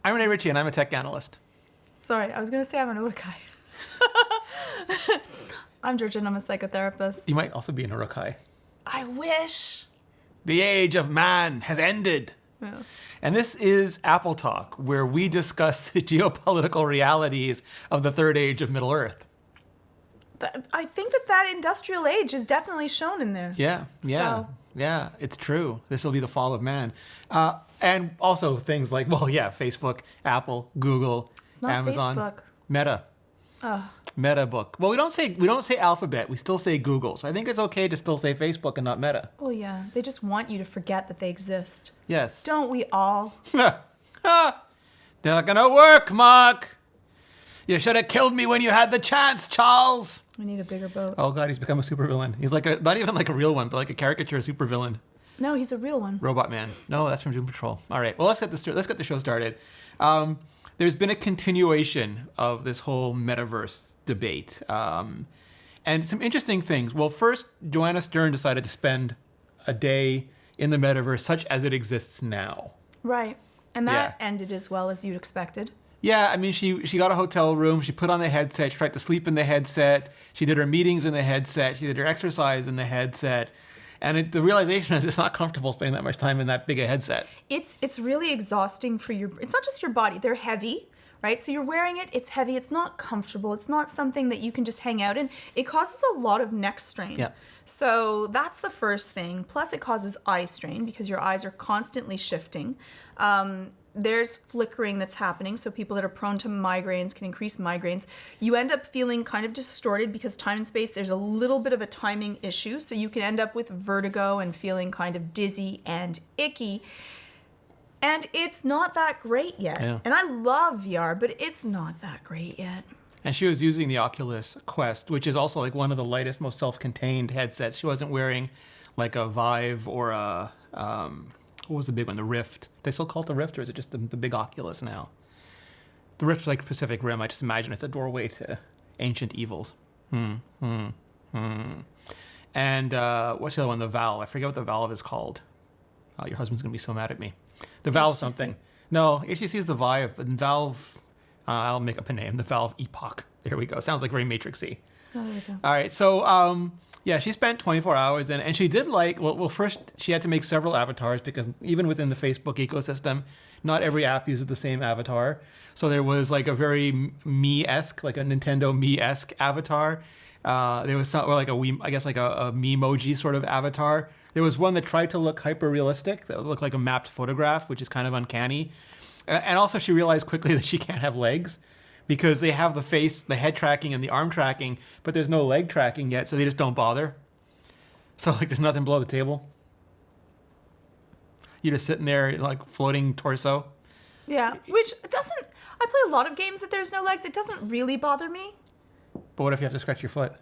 I'm Rene Ritchie, and I'm a tech analyst. Sorry, I was going to say I'm an urukai. I'm Georgia, and I'm a psychotherapist. You might also be an urukai. I wish. The age of man has ended. Yeah. And this is Apple Talk, where we discuss the geopolitical realities of the third age of Middle Earth. I think that industrial age is definitely shown in there. Yeah, it's true. This will be the fall of man. And also things like, Facebook, Apple, Google, It's not Amazon, Facebook. Meta. Meta book. Well, we don't say Alphabet. We still say Google. So I think it's okay to still say Facebook and not Meta. Oh, yeah. They just want you to forget that they exist. Yes. Don't we all? They're not gonna work, Mark. You should have killed me when you had the chance, Charles. We need a bigger boat. Oh God, he's become a supervillain. He's like not even like a real one, but like a caricature supervillain. No, he's a real one. Robot Man. No, that's from Doom Patrol. All right. Well, let's get the show started. There's been a continuation of this whole metaverse debate, and some interesting things. Well, first, Joanna Stern decided to spend a day in the metaverse, such as it exists now. Right, and that ended as well as you'd expected. Yeah, I mean, she got a hotel room. She put on the headset. She tried to sleep in the headset. She did her meetings in the headset. She did her exercise in the headset. And the realization is it's not comfortable spending that much time in that big a headset. It's really exhausting for it's not just your body. They're heavy, right? So you're wearing it. It's heavy. It's not comfortable. It's not something that you can just hang out in. It causes a lot of neck strain. Yeah. So that's the first thing. Plus it causes eye strain because your eyes are constantly shifting. There's flickering that's happening, so people that are prone to migraines can increase migraines. You end up feeling kind of distorted because time and space, there's a little bit of a timing issue, so you can end up with vertigo and feeling kind of dizzy and icky. And it's not that great yet. Yeah. And I love VR, but it's not that great yet. And she was using the Oculus Quest, which is also like one of the lightest, most self-contained headsets. She wasn't wearing like a Vive or a... what was the big one? The Rift. They still call it the Rift, or is it just the big Oculus now? The Rift's like Pacific Rim. I just imagine it's a doorway to ancient evils. And what's the other one? The Valve. I forget what the Valve is called. Oh, your husband's going to be so mad at me. The Valve HTC. something. No, HTC is the Vive, but Valve... I'll make up a name. The Valve Epoch. There we go. Sounds like very Matrix-y. Oh, there we go. All right, so... yeah, she spent 24 hours and she did first she had to make several avatars because even within the Facebook ecosystem, not every app uses the same avatar. So there was like a very Me-esque, like a Nintendo Me-esque avatar. There was some, or like a Memoji sort of avatar. There was one that tried to look hyper-realistic, that looked like a mapped photograph, which is kind of uncanny. And also she realized quickly that she can't have legs, because they have the face, the head tracking, and the arm tracking, but there's no leg tracking yet, so they just don't bother. So, like, there's nothing below the table. You're just sitting there, like, floating torso. Yeah, which doesn't... I play a lot of games that there's no legs. It doesn't really bother me. But what if you have to scratch your foot?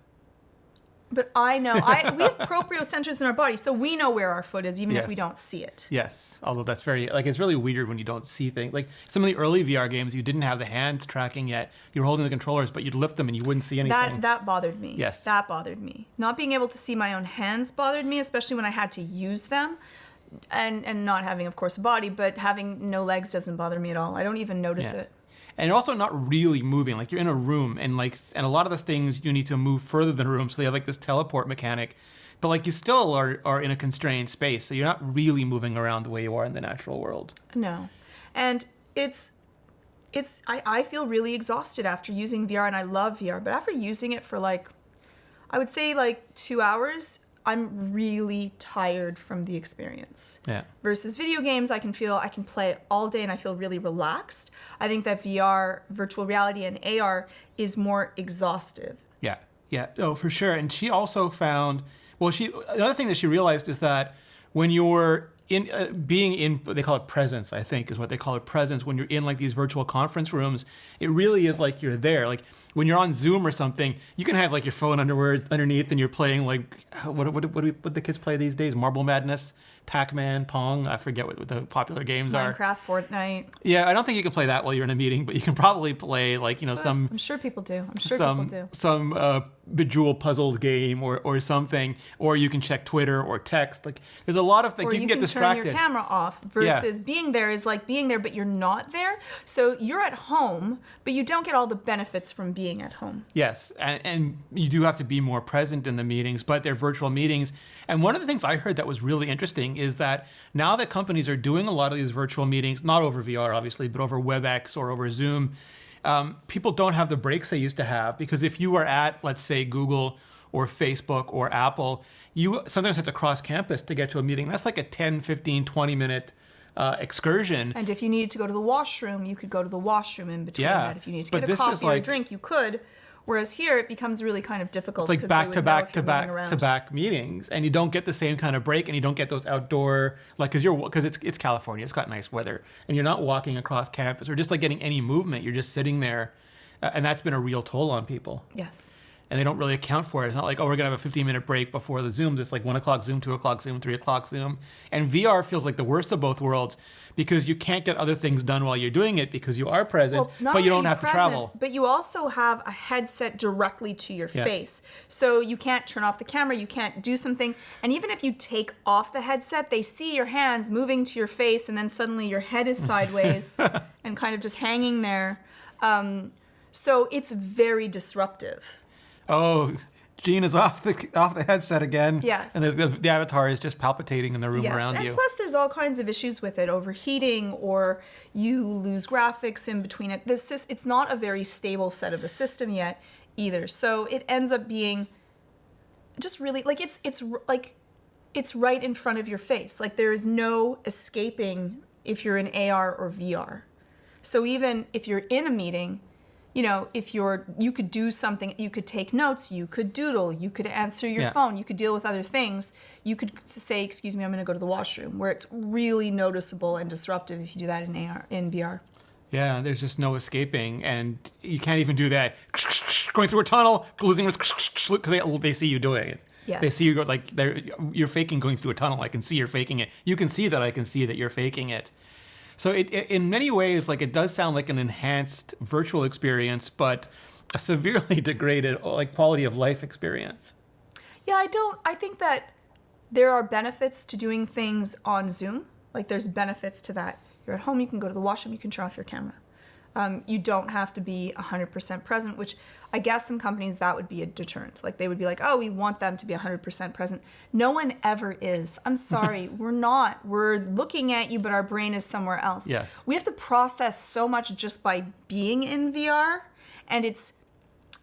But I know. We have proprioceptors in our body, so we know where our foot is, even if we don't see it. Yes, although that's very, like, it's really weird when you don't see things. Like, some of the early VR games, you didn't have the hands tracking yet. You were holding the controllers, but you'd lift them and you wouldn't see anything. That bothered me. Yes. That bothered me. Not being able to see my own hands bothered me, especially when I had to use them. And not having, of course, a body, but having no legs doesn't bother me at all. I don't even notice it. And you're also not really moving. Like, you're in a room, and a lot of the things you need to move further than a room, so they have like this teleport mechanic. But like, you still are in a constrained space, so you're not really moving around the way you are in the natural world. No. And I feel really exhausted after using VR, and I love VR, but after using it for I would say 2 hours, I'm really tired from the experience. Yeah. Versus video games, I can play all day and I feel really relaxed. I think that VR, virtual reality, and AR is more exhaustive. Yeah. Yeah. Oh, for sure. And she also found, another thing that she realized is that when you're being in, they call it presence, I think is what they call it, presence, when you're in like these virtual conference rooms, it really is like you're there. Like, when you're on Zoom or something, you can have like your phone underneath and you're playing like, what do the kids play these days? Marble Madness, Pac-Man, Pong. I forget what the popular games are. Minecraft, Fortnite. Yeah, I don't think you can play that while you're in a meeting, but you can probably play like, some I'm sure people do. I'm sure people do. some bejeweled puzzled game or something, or you can check Twitter or text. Like there's a lot of things Or you can get distracted. turn your camera off versus being there is like being there, but you're not there. So you're at home, but you don't get all the benefits from being at home. Yes, and you do have to be more present in the meetings, but they're virtual meetings. And one of the things I heard that was really interesting is that now that companies are doing a lot of these virtual meetings, not over VR obviously, but over WebEx or over Zoom, people don't have the breaks they used to have, because if you were at, let's say, Google or Facebook or Apple, you sometimes have to cross campus to get to a meeting. That's like a 10, 15, 20-minute excursion. And if you needed to go to the washroom, you could go to the washroom in between that. If you needed to get a coffee or a drink, you could. Whereas here, it becomes really kind of difficult. It's like back-to-back meetings, and you don't get the same kind of break, and you don't get those outdoor, like, because it's California, it's got nice weather, and you're not walking across campus or just like getting any movement. You're just sitting there, and that's been a real toll on people. Yes. And they don't really account for it. It's not like, oh, we're gonna have a 15-minute break before the Zooms. It's like 1 o'clock Zoom, 2 o'clock Zoom, 3 o'clock Zoom, and VR feels like the worst of both worlds, because you can't get other things done while you're doing it because you are present, but you don't have to travel. But you also have a headset directly to your face. So you can't turn off the camera, you can't do something. And even if you take off the headset, they see your hands moving to your face, and then suddenly your head is sideways and kind of just hanging there. So it's very disruptive. Oh, Jean is off the headset again. Yes. And the avatar is just palpitating in the room around you. And plus there's all kinds of issues with it, overheating, or you lose graphics in between it. It's not a very stable set of a system yet either. So it ends up being just really, like, it's right in front of your face. Like, there is no escaping if you're in AR or VR. So even if you're in a meeting, you could do something, you could take notes, you could doodle, you could answer your phone, you could deal with other things. You could say, excuse me, I'm going to go to the washroom, where it's really noticeable and disruptive if you do that in VR. Yeah, there's just no escaping, and you can't even do that. Going through a tunnel, losing because they see you doing it. Yes. They see you go, like, you're faking going through a tunnel. I can see you're faking it. You can see that I can see that you're faking it. So it in many ways, like, it does sound like an enhanced virtual experience, but a severely degraded, like, quality of life experience. Yeah, I think that there are benefits to doing things on Zoom. Like, there's benefits to that. You're at home, you can go to the washroom, you can turn off your camera. You don't have to be 100% present, which I guess some companies, that would be a deterrent. Like, they would be like, oh, we want them to be 100% present. No one ever is. I'm sorry, we're not. We're looking at you, but our brain is somewhere else. Yes. We have to process so much just by being in VR, and it's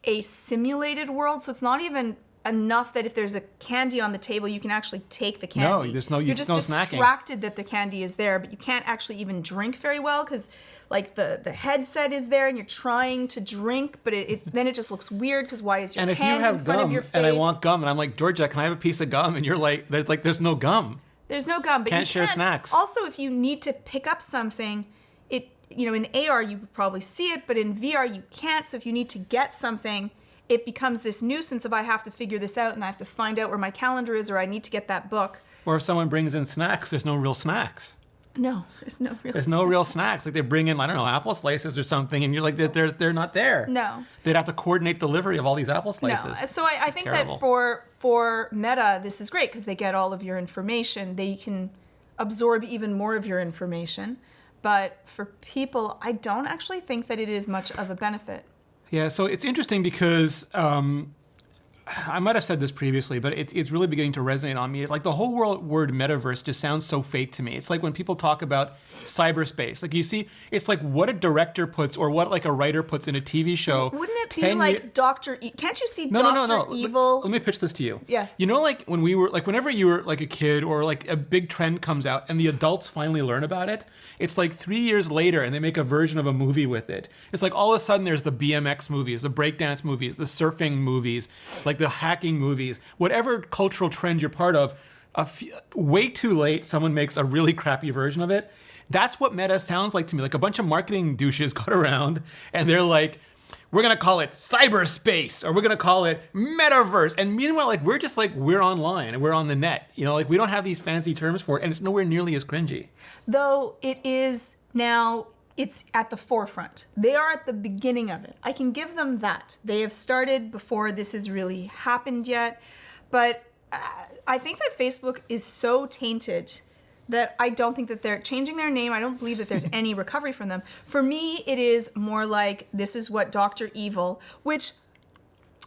a simulated world, so it's not even enough that if there's a candy on the table, you can actually take the candy. No, there's no You're just snacking. distracted that the candy is there, but you can't actually even drink very well because, like, the headset is there and you're trying to drink, but then it just looks weird because why is your hand in front of your face? And I want gum, and I'm like, Georgia, can I have a piece of gum? And you're like, there's no gum. There's no gum, but can't share snacks. Also, if you need to pick up something, in AR you would probably see it, but in VR you can't. So if you need to get something, it becomes this nuisance of I have to figure this out and I have to find out where my calendar is, or I need to get that book. Or if someone brings in snacks, there's no real snacks. No, there's no real. There's no real snacks. Like, they bring in, I don't know, apple slices or something, and you're like, they're not there. No. They'd have to coordinate delivery of all these apple slices. No. So I think terrible. That for Meta, this is great because they get all of your information. They can absorb even more of your information. But for people, I don't actually think that it is much of a benefit. Yeah, so it's interesting because I might have said this previously, but it's really beginning to resonate on me. It's like the whole word metaverse just sounds so fake to me. It's like when people talk about cyberspace. Like, you see, it's like what a director puts or what, like, a writer puts in a TV show. Wouldn't it be like Dr. Can't you see Dr. Evil? Let me pitch this to you. Yes. You know, like, when we were, like, whenever you were, like, a kid or, like, a big trend comes out and the adults finally learn about it, it's like 3 years later and they make a version of a movie with it. It's like all of a sudden there's the BMX movies, the breakdance movies, the surfing movies, like the hacking movies, whatever cultural trend you're part of, way too late, someone makes a really crappy version of it. That's what Meta sounds like to me. Like, a bunch of marketing douches got around and they're like, we're going to call it cyberspace, or we're going to call it metaverse. And meanwhile, like, we're just like, we're online and we're on the net. You know, like, we don't have these fancy terms for it, and it's nowhere nearly as cringy. Though it is now, it's at the forefront. They are at the beginning of it. I can give them that. They have started before this has really happened yet. But I think that Facebook is so tainted that I don't think that they're changing their name. I don't believe that there's any recovery from them. For me, it is more like, this is what Dr. Evil, which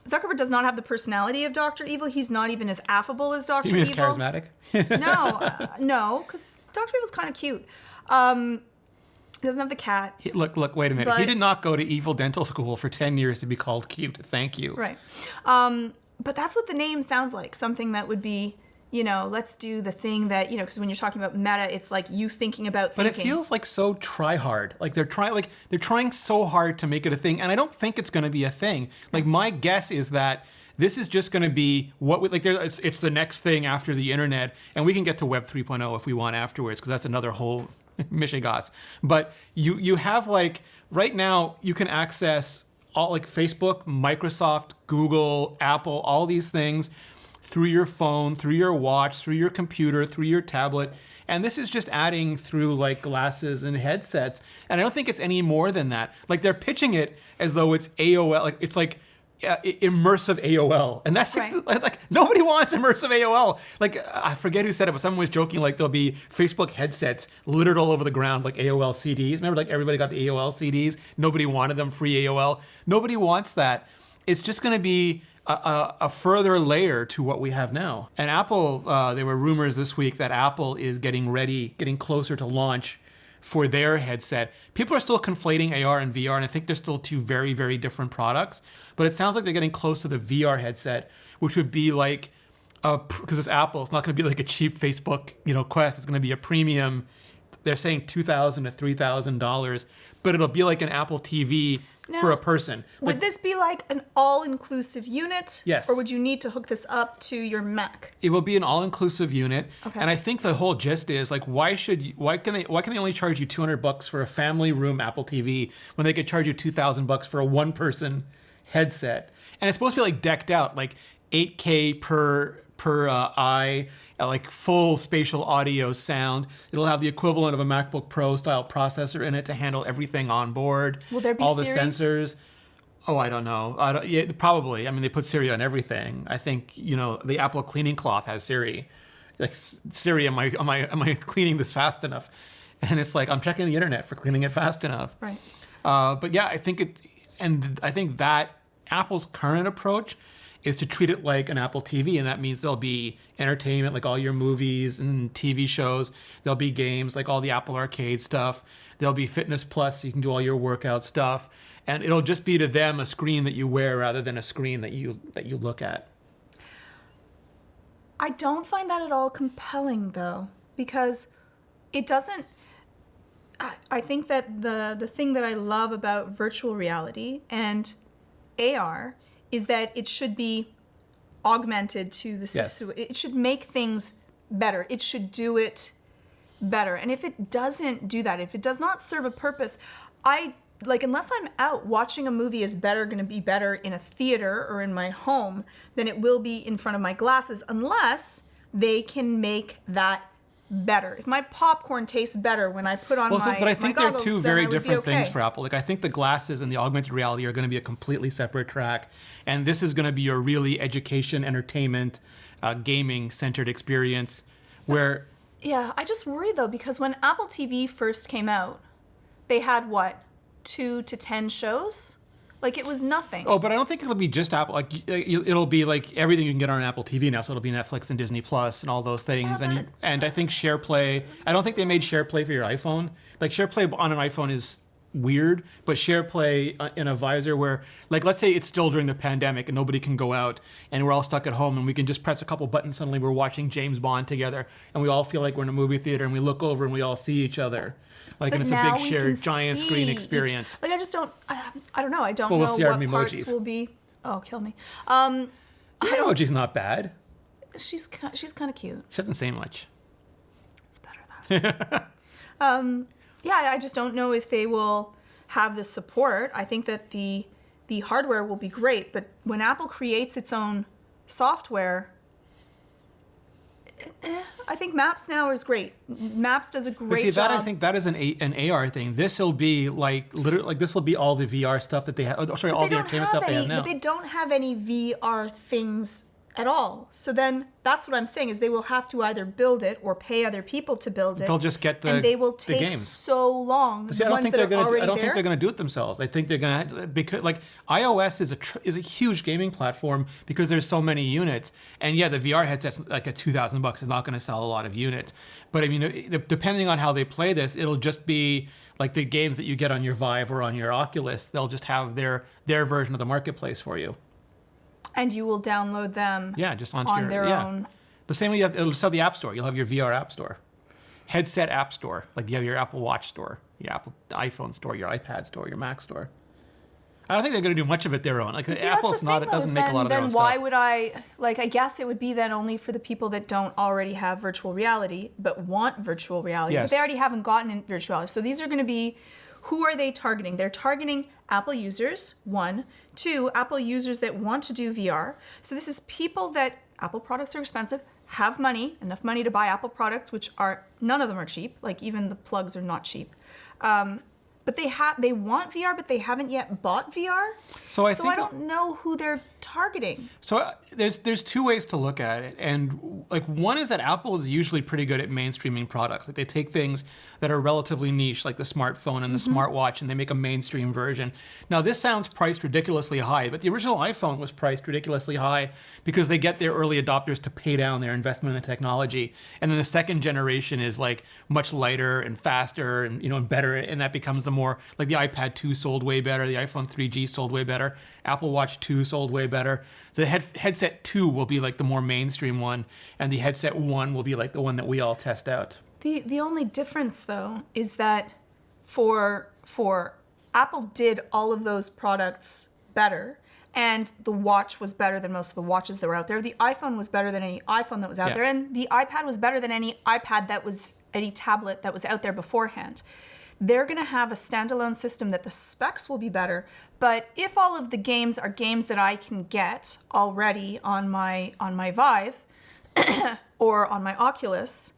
Zuckerberg does not have the personality of Dr. Evil. He's not even as affable as Dr. You mean Evil. as charismatic? No, because Dr. Evil's kind of cute. He doesn't have the cat. Look, wait a minute. He did not go to evil dental school for 10 years to be called cute. Thank you. Right. But that's what the name sounds like. Something that would be, you know, let's do the thing that, you know, because when you're talking about meta, it's like you thinking about thinking. But it feels like so try hard. Like they're trying so hard to make it a thing, and I don't think it's going to be a thing. Like my guess is that this is just going to be it's the next thing after the internet, and we can get to Web 3.0 if we want afterwards, because that's another whole mishigas. But you have, like, right now you can access all, like, Facebook, Microsoft, Google, Apple, all these things through your phone, through your watch, through your computer, through your tablet. And this is just adding through, like, glasses and headsets. And I don't think it's any more than that. Like, they're pitching it as though it's AOL. Like, it's like immersive AOL. And that's right. like nobody wants immersive AOL. Like, I forget who said it, but someone was joking, like, there'll be Facebook headsets littered all over the ground, like AOL CDs. Remember, like, everybody got the AOL CDs? Nobody wanted them, free AOL. Nobody wants that. It's just going to be a further layer to what we have now. And Apple, there were rumors this week that Apple is getting closer to launch for their headset. People are still conflating AR and VR, and I think they're still two very, very different products. But it sounds like they're getting close to the VR headset, which would be like, because it's Apple, it's not going to be like a cheap Facebook, Quest. It's going to be a premium. They're saying $2,000 to $3,000, but it'll be like an Apple TV for a person. Would this be like an all-inclusive unit? Yes. Or would you need to hook this up to your Mac? It will be an all-inclusive unit. Okay. And I think the whole gist is, like, why can they only charge you $200 for a family room Apple TV when they could charge you $2,000 for a one-person headset? And it's supposed to be, like, decked out, like 8K per eye, like full spatial audio sound. It'll have the equivalent of a MacBook Pro style processor in it to handle everything on board. Will there be all Siri? the sensors? Oh, I don't know. Yeah, probably. I mean, they put Siri on everything. I think, the Apple cleaning cloth has Siri. Like, Siri, am I cleaning this fast enough? And it's like, I'm checking the internet for cleaning it fast enough. Right. But yeah, I think that Apple's current approach is to treat it like an Apple TV, and that means there'll be entertainment, like all your movies and TV shows. There'll be games, like all the Apple Arcade stuff. There'll be Fitness Plus, so you can do all your workout stuff. And it'll just be to them a screen that you wear rather than a screen that you look at. I don't find that at all compelling, though, because it doesn't. I think that the thing that I love about virtual reality and AR is that it should be augmented to the system. Yes. It should make things better. It should do it better. And if it doesn't do that, if it does not serve a purpose, unless I'm out, watching a movie is going to be better in a theater or in my home than it will be in front of my glasses, unless they can make that better. If my popcorn tastes better when I put on my goggles, but I think they're two very different okay. things for Apple. Like, I think the glasses and the augmented reality are going to be a completely separate track, and this is going to be a really education, entertainment, gaming-centered experience where... Yeah, I just worry, though, because when Apple TV first came out, they had, 2 to 10 shows? Like, it was nothing. Oh, but I don't think it'll be just Apple. Like, it'll be like everything you can get on an Apple TV now. So it'll be Netflix and Disney Plus and all those things. Yeah, and I think SharePlay. I don't think they made SharePlay for your iPhone. Like, SharePlay on an iPhone is weird, but SharePlay in a visor where, like, let's say it's still during the pandemic and nobody can go out and we're all stuck at home and we can just press a couple buttons. Suddenly we're watching James Bond together and we all feel like we're in a movie theater and we look over and we all see each other. Like, but and it's a big shared giant screen experience. I just don't. I don't know. I don't we'll know see our what emojis. Parts will be. Oh, kill me. Emoji's not bad. She's kind of cute. She doesn't say much. It's better that. Yeah, I just don't know if they will have the support. I think that the the hardware will be great, but when Apple creates its own software, I think Maps now is great. Maps does a But great see, job. that I think that is an AR thing. This will be like literally like this will be all the VR stuff that they have. Oh, sorry, all the entertainment stuff they have now. But they don't have any VR things at all. So then that's what I'm saying is they will have to either build it or pay other people to build it. They'll just get the and they will the take games. so long. See, I don't ones think that they're are gonna. already I don't there. think they're gonna do it themselves. I think they're gonna because like iOS is a huge gaming platform because there's so many units. And yeah, the VR headset's like at $2,000. It's not gonna sell a lot of units. But I mean, depending on how they play this, it'll just be like the games that you get on your Vive or on your Oculus. They'll just have their version of the marketplace for you. And you will download them Yeah, just onto on your, their yeah. own. The same way you have, it'll sell the App Store. You'll have your VR App Store, headset App Store. Like you have your Apple Watch Store, your Apple iPhone Store, your iPad Store, your Mac Store. I don't think they're going to do much of it their own. Like See, Apple's that's the not, thing, it doesn't though, make a lot of their own then stuff. why would I, like, I guess it would be then only for the people that don't already have virtual reality, but want virtual reality. Yes. But they already haven't gotten in virtual reality. So these are going to be, who are they targeting? They're targeting Apple users, one. Two, Apple users that want to do VR. So this is people that, Apple products are expensive, have money, enough money to buy Apple products, which are, none of them are cheap. Like even the plugs are not cheap. But they want VR, but they haven't yet bought VR. So I think I don't know who they're targeting. So there's two ways to look at it, and like one is that Apple is usually pretty good at mainstreaming products. Like they take things that are relatively niche, like the smartphone and the smartwatch, and they make a mainstream version. Now this sounds priced ridiculously high, but the original iPhone was priced ridiculously high because they get their early adopters to pay down their investment in the technology, and then the second generation is like much lighter and faster and and better, and that becomes the more like the iPad 2 sold way better, the iPhone 3G sold way better, Apple Watch 2 sold way better. The headset 2 will be like the more mainstream one, and the headset 1 will be like the one that we all test out. The only difference though is that for Apple did all of those products better, and the watch was better than most of the watches that were out there. The iPhone was better than any iPhone that was out there, and the iPad was better than any iPad that was any tablet that was out there beforehand. They're going to have a standalone system that the specs will be better, but if all of the games are games that I can get already on my Vive or on my Oculus,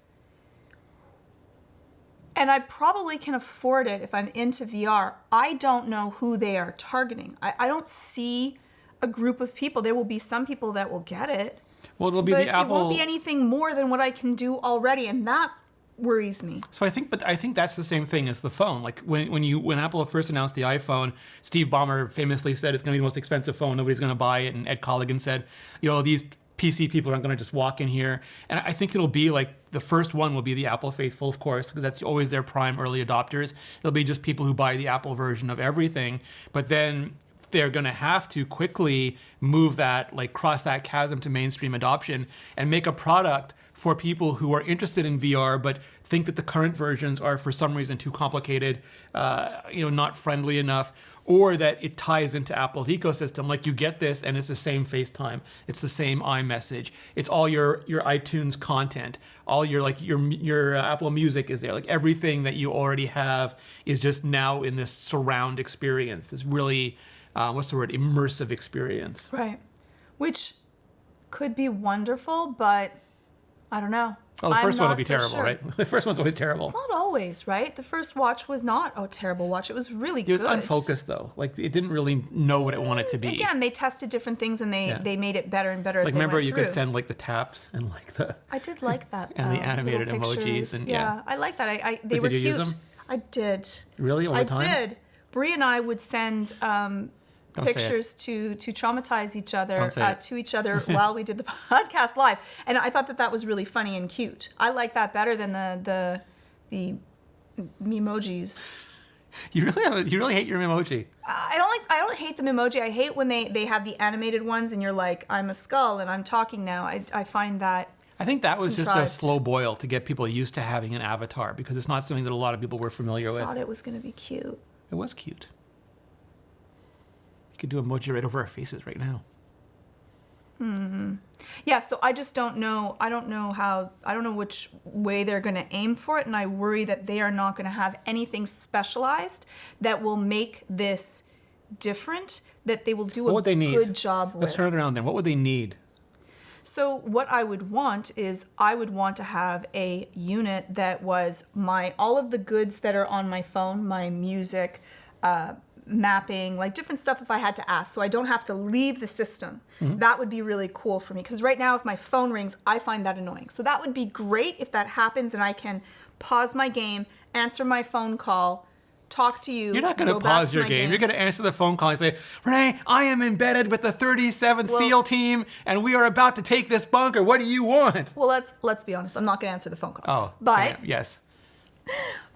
and I probably can afford it if I'm into VR, I don't know who they are targeting. I don't see a group of people. There will be some people that will get it, Well, it'll be but the Apple. it won't be anything more than what I can do already, and that worries me. So I think that's the same thing as the phone. Like when Apple first announced the iPhone, Steve Ballmer famously said it's going to be the most expensive phone. Nobody's going to buy it. And Ed Colligan said, these PC people aren't going to just walk in here. And I think it'll be like the first one will be the Apple faithful, of course, because that's always their prime early adopters. It'll be just people who buy the Apple version of everything. But then they're going to have to quickly move that, like cross that chasm to mainstream adoption and make a product for people who are interested in VR but think that the current versions are for some reason too complicated, not friendly enough, or that it ties into Apple's ecosystem. Like you get this and it's the same FaceTime, it's the same iMessage, it's all your iTunes content, all your Apple Music is there. Like everything that you already have is just now in this surround experience, this really immersive experience. Right. Which could be wonderful, but I don't know. Oh, the first one will be terrible, sure. right? The first one's always terrible. It's not always, right? The first watch was not a terrible watch. It was really good. It was unfocused, though. Like, it didn't really know what it wanted to be. Again, they tested different things, and they made it better and better as they remember, went you through. could send, like, the taps and, like, the... I did like that. and the animated little emojis. pictures. And yeah, I like that. They were did you cute. use them? I did. Really? All the time? I did. Brie and I would send... Don't say pictures to traumatize each other Don't say it. to each other while we did the podcast live, and I thought that was really funny and cute. I like that better than the memojis. You really hate your emoji. I don't hate the emoji. I hate when they have the animated ones and you're like, I'm a skull and I'm talking now. I find that. I think that was contrived. just a slow boil to get people used to having an avatar, because it's not something that a lot of people were familiar with. I thought it was going to be cute. It was cute. You could do emoji right over our faces right now. Yeah, so I just don't know. I don't know which way they're going to aim for it, and I worry that they are not going to have anything specialized that will make this different that they will do What a would they need? good job with. Let's turn it around then. What would they need? So what I would want is I would want to have a unit that was all of the goods that are on my phone, my music, mapping, like different stuff if I had to ask. So I don't have to leave the system. That would be really cool for me. Because right now if my phone rings, I find that annoying. So that would be great if that happens and I can pause my game, answer my phone call, talk to you. You're not going to pause your game. You're going to answer the phone call and say, Rene, I am embedded with the 37th SEAL team, and we are about to take this bunker. What do you want? Well, let's be honest. I'm not going to answer the phone call. Oh, but yes.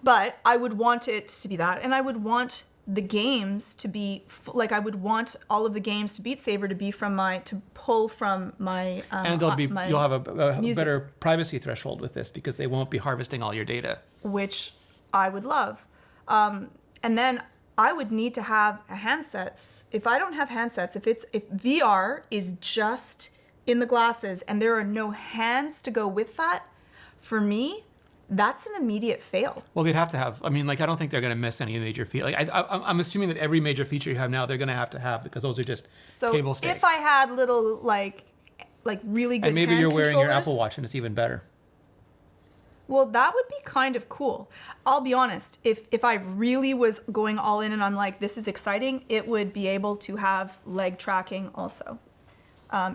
But I would want it to be that, and I would want the games to be like I would want all of the games to Beat Saber to be to pull from my. And you'll have a music, better privacy threshold with this because they won't be harvesting all your data. which I would love. And then I would need to have handsets. If I don't have handsets, if VR is just in the glasses and there are no hands to go with that, for me, that's an immediate fail. Well, they'd have to have. I mean, like I don't think they're going to miss any major feature. Like I'm assuming that every major feature you have now, they're going to have because those are just table stakes. If I had little like really good and maybe hand you're wearing your controllers- Apple Watch and it's even better. Well, that would be kind of cool. I'll be honest. If I really was going all in and I'm like, this is exciting, it would be able to have leg tracking also.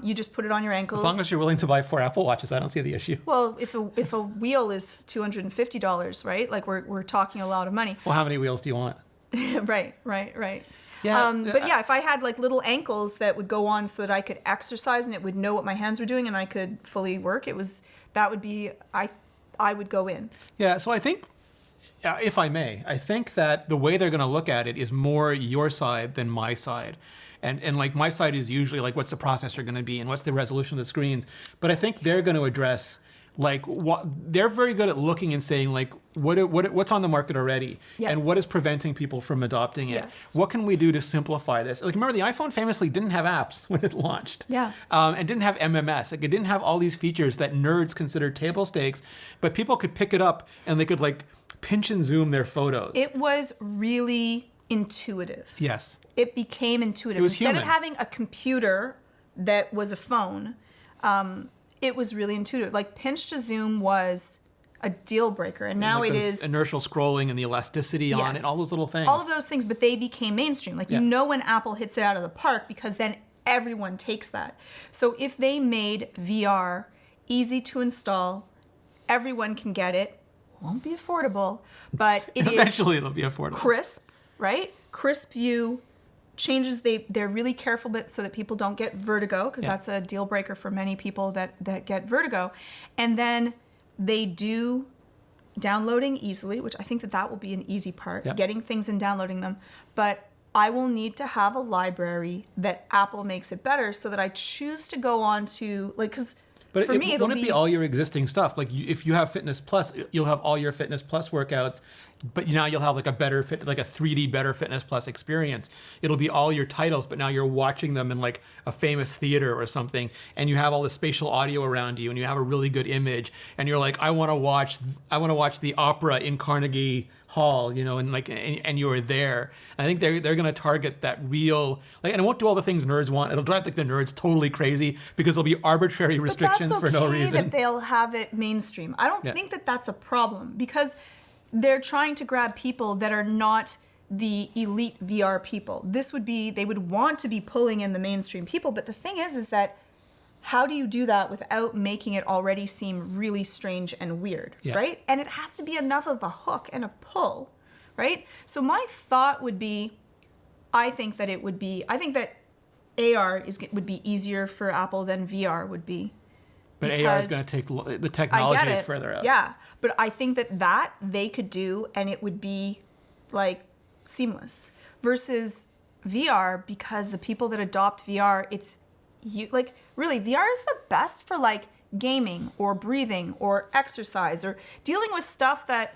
You just put it on your ankles. As long as you're willing to buy 4 Apple Watches, I don't see the issue. Well, if a wheel is $250, right? Like we're talking a lot of money. Well, how many wheels do you want? Right. Yeah, But yeah, if I had like little ankles that would go on so that I could exercise and it would know what my hands were doing and I could fully work, I would go in. Yeah, so I think, if I may, I think that the way they're going to look at it is more your side than my side. And like my side is usually like, what's the processor going to be and what's the resolution of the screens? But I think they're going to address like what they're very good at looking and saying like what's on the market already Yes. and what is preventing people from adopting it. Yes. What can we do to simplify this? Like remember the iPhone famously didn't have apps when it launched. Yeah. And didn't have MMS. Like it didn't have all these features that nerds considered table stakes, but people could pick it up and they could like pinch and zoom their photos. It was really intuitive. Yes. It became intuitive. It was Instead human. of having a computer that was a phone, it was really intuitive. Like pinch to zoom was a deal breaker, and now like it those is inertial scrolling and the elasticity on Yes. it, all those little things. all of those things. But they became mainstream. Like Yeah. you know when Apple hits it out of the park because then everyone takes that. So if they made VR easy to install, everyone can get it. Won't be affordable, but it is Eventually it'll be affordable. crisp, right? Crisp view. Changes they're really careful but so that people don't get vertigo because Yeah. that's a deal breaker for many people that get vertigo. And then they do downloading easily, which I think that will be an easy part, Yeah. getting things and downloading them. But I will need to have a library that Apple makes it better so that I choose to go on to like because But for me it'll won't it be all your existing stuff? Like if you have Fitness Plus, you'll have all your Fitness Plus workouts, but now you'll have like a better like a 3D better Fitness Plus experience. It'll be all your titles, but now you're watching them in like a famous theater or something, and you have all the spatial audio around you, and you have a really good image, and you're like, I want to watch the opera in Carnegie Hall, you know, and you're there. And I think they're going to target that real and it won't do all the things nerds want. It'll drive like the nerds totally crazy because there'll be arbitrary restrictions but that's for no okay reason. that they'll have it mainstream. I don't Yeah. think that that's a problem because they're trying to grab people that are not the elite VR people. They would want to be pulling in the mainstream people, but the thing is that how do you do that without making it already seem really strange and weird, Yeah. right? And it has to be enough of a hook and a pull, right? So my thought would be, I think that AR would be easier for Apple than VR would be. But AR is because going to take the I technology get is it. further out. Yeah, but I think that they could do, and it would be like seamless. Versus VR, because the people that adopt VR, really VR is the best for like gaming or breathing or exercise or dealing with stuff that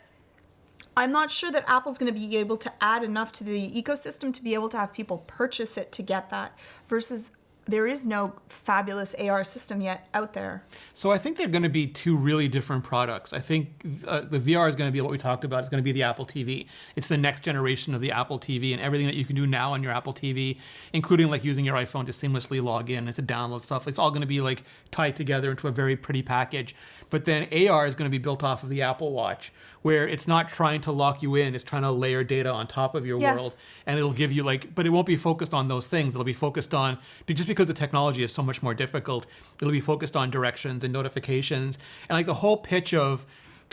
I'm not sure that Apple's going to be able to add enough to the ecosystem to be able to have people purchase it to get that. Versus there is no fabulous AR system yet out there. So I think they're going to be two really different products. I think the VR is going to be what we talked about. It's going to be the Apple TV. It's the next generation of the Apple TV and everything that you can do now on your Apple TV, including like using your iPhone to seamlessly log in and to download stuff. It's all going to be like tied together into a very pretty package. But then AR is going to be built off of the Apple Watch, where it's not trying to lock you in. It's trying to layer data on top of your world. And it'll give you but it won't be focused on those things. It'll be focused on, just because the technology is so much more difficult, it'll be focused on directions and notifications. And like the whole pitch of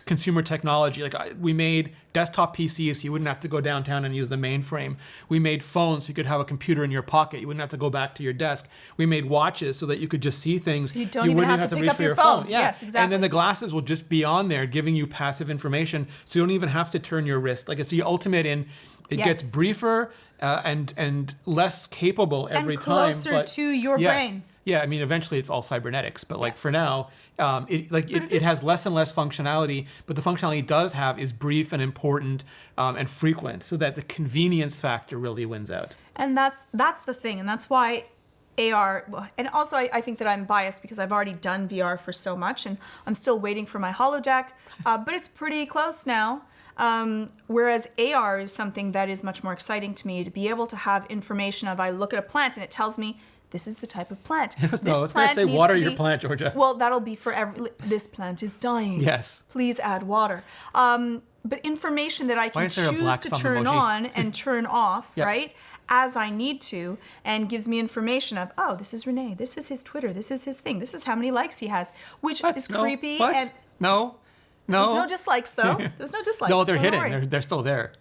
consumer technology, like we made desktop PCs so you wouldn't have to go downtown and use the mainframe. We made phones so you could have a computer in your pocket. You wouldn't have to go back to your desk. We made watches so that you could just see things. So you don't even have to pick reach up for your phone. Yeah. Yes, exactly. And then the glasses will just be on there giving you passive information, so you don't even have to turn your wrist. Like it's the ultimate in, it gets briefer and less capable every time. And closer to your brain. Yeah, I mean, eventually it's all cybernetics, but like for now, it has less and less functionality, but the functionality it does have is brief and important and frequent, so that the convenience factor really wins out. And that's the thing, and that's why AR, and also I think that I'm biased because I've already done VR for so much, and I'm still waiting for my holodeck, but it's pretty close now. Whereas AR is something that is much more exciting to me, to be able to have information of, I look at a plant and it tells me, this is the type of plant. No, it's going to say water your plant, Georgia. Well, that'll be for this plant is dying. Yes. Please add water. But information that I can choose to turn on and turn off, right, as I need to, and gives me information of, oh, this is Rene, this is his Twitter, this is his thing, this is how many likes he has, which is creepy. And No. There's no dislikes, though. There's no dislikes. No, they're hidden. They're still there.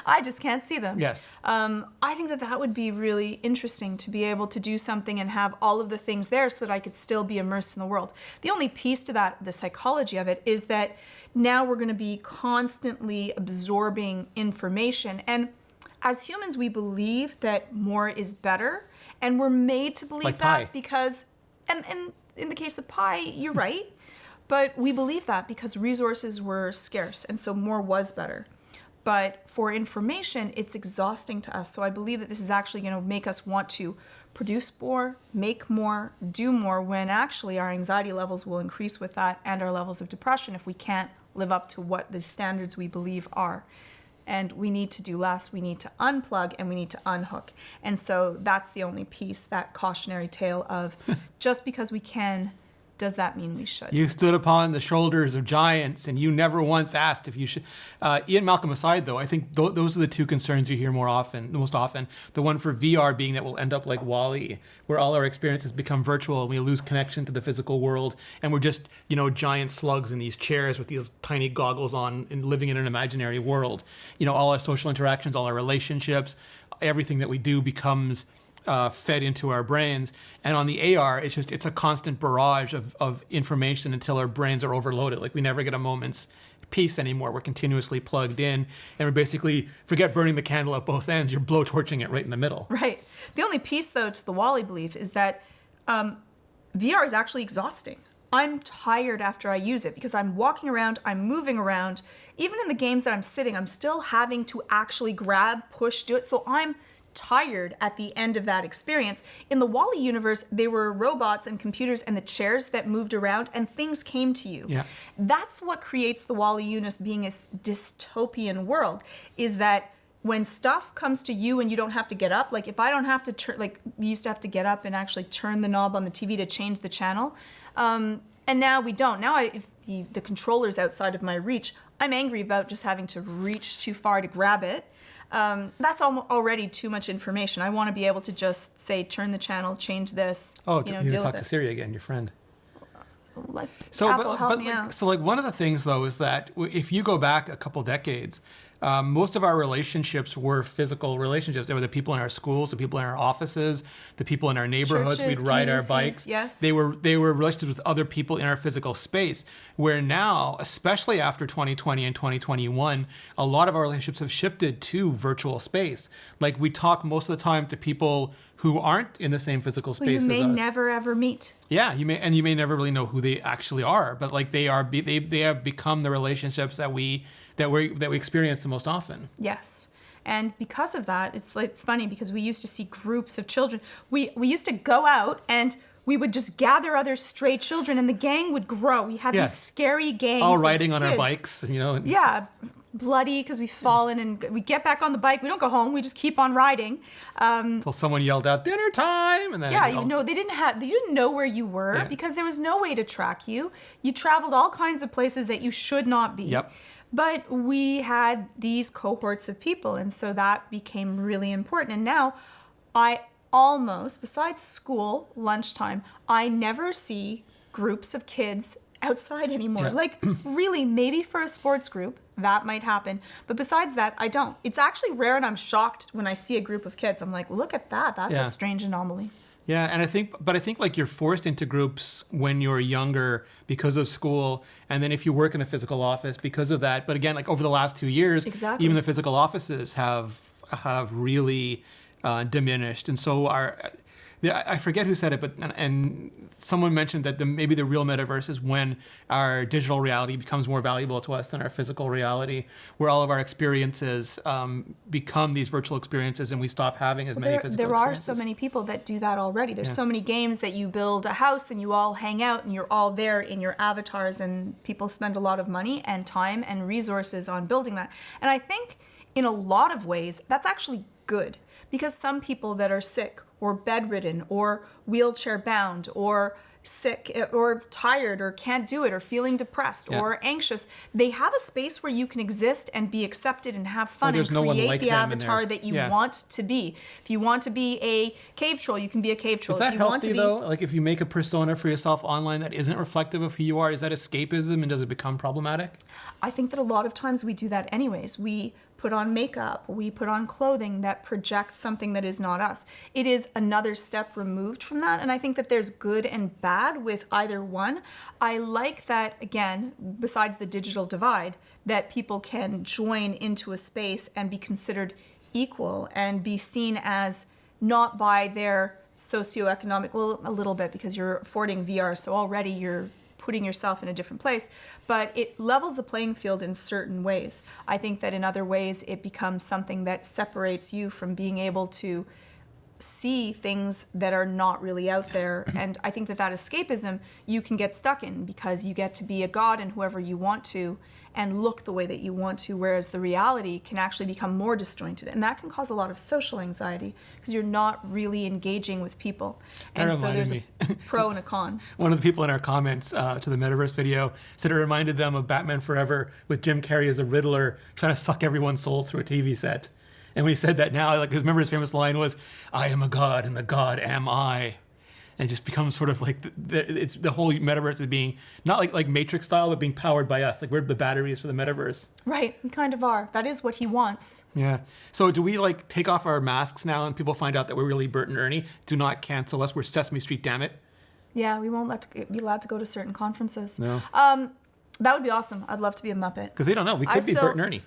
I just can't see them. Yes. I think that would be really interesting, to be able to do something and have all of the things there so that I could still be immersed in the world. The only piece to that, the psychology of it, is that now we're going to be constantly absorbing information. And as humans, we believe that more is better. And we're made to believe that because, and in the case of pie, you're right. But we believe that because resources were scarce, and so more was better. But for information, it's exhausting to us. So I believe that this is actually going to make us want to produce more, make more, do more, when actually our anxiety levels will increase with that, and our levels of depression, if we can't live up to what the standards we believe are. And we need to do less. We need to unplug and we need to unhook. And so that's the only piece, that cautionary tale of just because we can, does that mean we should? You stood upon the shoulders of giants, and you never once asked if you should. Ian Malcolm aside, though, I think those are the two concerns you hear most often. The one for VR being that we'll end up like WALL-E, where all our experiences become virtual and we lose connection to the physical world, and we're just, giant slugs in these chairs with these tiny goggles on and living in an imaginary world. All our social interactions, all our relationships, everything that we do becomes fed into our brains. And on the AR, it's a constant barrage of information until our brains are overloaded. Like we never get a moment's peace anymore. We're continuously plugged in, and we're basically, forget burning the candle at both ends, you're blowtorching it right in the middle. Right. The only piece, though, to the WALL-E belief is that VR is actually exhausting. I'm tired after I use it because I'm walking around, I'm moving around. Even in the games that I'm sitting, I'm still having to actually grab, push, do it. So I'm tired at the end of that experience. In the WALL-E universe, they were robots and computers and the chairs that moved around, and things came to you. Yeah. That's what creates the WALL-E universe being a dystopian world, is that when stuff comes to you and you don't have to get up, like if I don't have to turn, like we used to have to get up and actually turn the knob on the TV to change the channel, and now we don't. Now if the controller's outside of my reach, I'm angry about just having to reach too far to grab it. That's already too much information. I want to be able to just say, turn the channel, change this. Oh, deal you with talk it. to Siri again, your friend. Like, So, Apple, help me out. So, like, one of the things though is that if you go back a couple decades, most of our relationships were physical relationships. They were the people in our schools, the people in our offices, the people in our neighborhoods. Churches, We'd ride our communities, bikes. yes. They were relationships with other people in our physical space. Where now, especially after 2020 and 2021, a lot of our relationships have shifted to virtual space. Like we talk most of the time to people who aren't in the same physical space you as may us. never ever meet. Yeah, you may never really know who they actually are, but like they have become the relationships that we experience the most often. Yes. And because of that, it's funny because we used to see groups of children. We used to go out and we would just gather other stray children and the gang would grow. We had these scary gangs. All of riding on our kids. bikes, you know. Yeah, bloody because we've fallen and we get back on the bike. We don't go home. We just keep on riding. Until someone yelled out, dinner time! And then, Yeah, you know, they didn't know where you were because there was no way to track you. You traveled all kinds of places that you should not be. Yep. But we had these cohorts of people, and so that became really important. And now I almost, besides school, lunchtime, I never see groups of kids outside anymore. Yeah. Like, really, maybe for a sports group, that might happen. But besides that, I don't. It's actually rare, and I'm shocked when I see a group of kids. I'm like, look at that. That's a strange anomaly. Yeah, and I think like you're forced into groups when you're younger because of school, and then if you work in a physical office because of that. But again, like over the last 2 years, even the physical offices have really diminished, and so I forget who said it, but and someone mentioned that maybe the real metaverse is when our digital reality becomes more valuable to us than our physical reality, where all of our experiences become these virtual experiences, and we stop having as many physical experiences. There are so many people that do that already. There's so many games that you build a house and you all hang out and you're all there in your avatars, and people spend a lot of money and time and resources on building that. And I think in a lot of ways that's actually good, because some people that are sick or bedridden or wheelchair bound or sick or tired or can't do it or feeling depressed or anxious, they have a space where you can exist and be accepted and have fun and create the avatar that you want to be. If you want to be a cave troll, you can be a cave troll. Is that healthy though? Like if you make a persona for yourself online that isn't reflective of who you are, is that escapism, and does it become problematic? I think that a lot of times we do that anyways. We put on makeup, we put on clothing that projects something that is not us. It is another step removed from that, and I think that there's good and bad with either one. I like that, again, besides the digital divide, that people can join into a space and be considered equal and be seen as not by their socioeconomic, well, a little bit because you're affording VR, so already you're putting yourself in a different place, but it levels the playing field in certain ways. I think that in other ways it becomes something that separates you from being able to see things that are not really out there. And I think that escapism you can get stuck in because you get to be a god and whoever you want to and look the way that you want to, whereas the reality can actually become more disjointed. And that can cause a lot of social anxiety because you're not really engaging with people. And so there's a pro and a con. One of the people in our comments to the Metaverse video said it reminded them of Batman Forever with Jim Carrey as a Riddler trying to suck everyone's soul through a TV set. And we said that now, like, because remember his famous line was, "I am a god and the god am I." And it just becomes sort of like it's the whole metaverse is being not like Matrix style, but being powered by us. Like we're the batteries for the metaverse. Right, we kind of are. That is what he wants. Yeah. So do we like take off our masks now and people find out that we're really Bert and Ernie? Do not cancel us. We're Sesame Street, damn it. Yeah, we won't be allowed to go to certain conferences. No. That would be awesome. I'd love to be a Muppet. Because they don't know. We could be Bert and Ernie.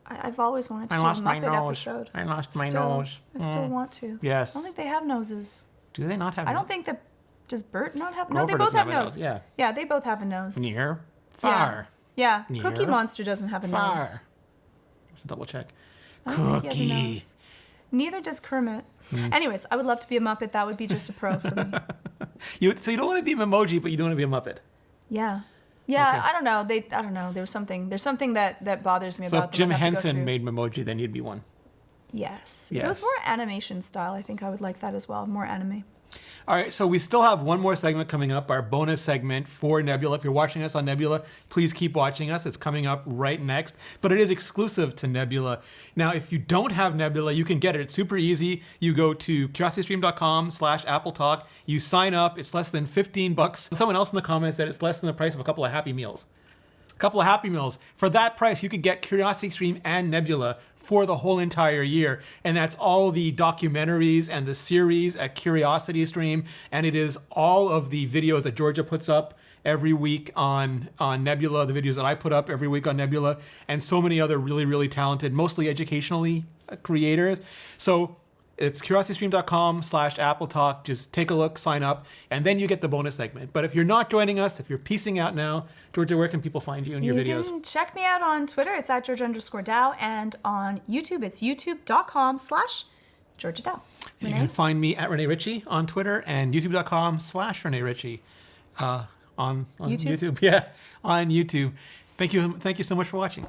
I've always wanted to do a Muppet episode. I lost my nose. I still want to. Yes. I don't think they have noses. Do they not have? I don't think that. Does Bert not have? Grover No, they both have a nose. Yeah. Yeah, they both have a nose. Near. Far. Yeah. Near. Cookie Monster doesn't have a Far. nose. Double check. I don't think he has a Cookie. nose. Neither does Kermit. Anyways, I would love to be a Muppet. That would be just a pro for me. So you don't want to be an emoji, but you don't want to be a Muppet. Yeah. Yeah, Okay. I don't know. I don't know. There's something that bothers me So about if Jim them. I have to go Henson through. made Memoji, then you'd be one. Yes. If Yes. it was more animation style, I think I would like that as well. More anime. All right, so we still have one more segment coming up, our bonus segment for Nebula. If you're watching us on Nebula, please keep watching us. It's coming up right next, but it is exclusive to Nebula. Now, if you don't have Nebula, you can get it. It's super easy. You go to curiositystream.com/AppleTalk. You sign up. It's less than $15. Someone else in the comments said it's less than the price of a couple of Happy Meals. A couple of Happy Meals. For that price, you could get CuriosityStream and Nebula for the whole entire year. And that's all the documentaries and the series at CuriosityStream. And it is all of the videos that Georgia puts up every week on Nebula, the videos that I put up every week on Nebula, and so many other really, really talented, mostly educationally creators. So It's curiositystream.com/Apple Talk. Just take a look, sign up, and then you get the bonus segment. But if you're not joining us, if you're piecing out now, Georgia, where can people find you and your videos? You can check me out on Twitter. It's at Georgia_Dow. And on YouTube, it's youtube.com/Georgia Dow. You can find me at Rene Ritchie on Twitter and youtube.com/Rene Ritchie on YouTube. Yeah, on YouTube. Thank you so much for watching.